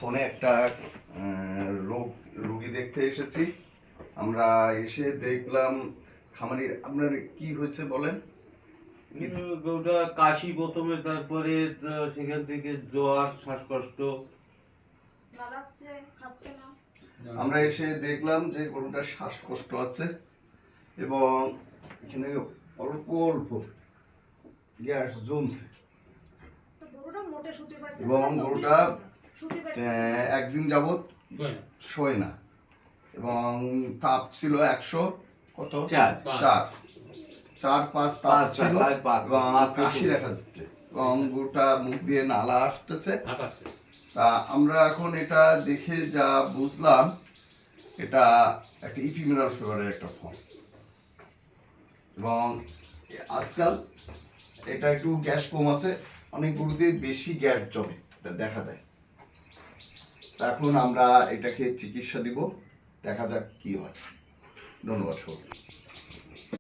ফোনে একটা রোগী দেখতে এসেছি। আমরা এসে দেখলাম খামারি। আপনার কি হয়েছে বলেন? ওটা কাশি প্রথমে, তারপরে সেখান থেকে জ্বর, শ্বাসকষ্ট। আমরা এসে দেখলাম যে গরুটার শ্বাসকষ্ট আছে এবং এখানে অল্প অল্প গ্যাস জমছে এবং গরুটা একদিন যাবৎ শোয় না এবং তাপ ছিল 104.5 তাপ ছিল এবং কাশি দেখা যাচ্ছে এবং গরুটা মুখ দিয়ে নালা আসতেছে। তা আমরা এখন এটা দেখে যা বুঝলাম, এটা একটা ইপিমিনাল ফিভারের একটা ফর্ম এবং আজকাল এটা একটু গ্যাস কম আছে, অনেক গরুতে বেশি গ্যাস জমে, এটা দেখা যায়। তা এখন আমরা এটাকে চিকিৎসা দিব, দেখা যাক কি হয়। ধন্যবাদ সবাই।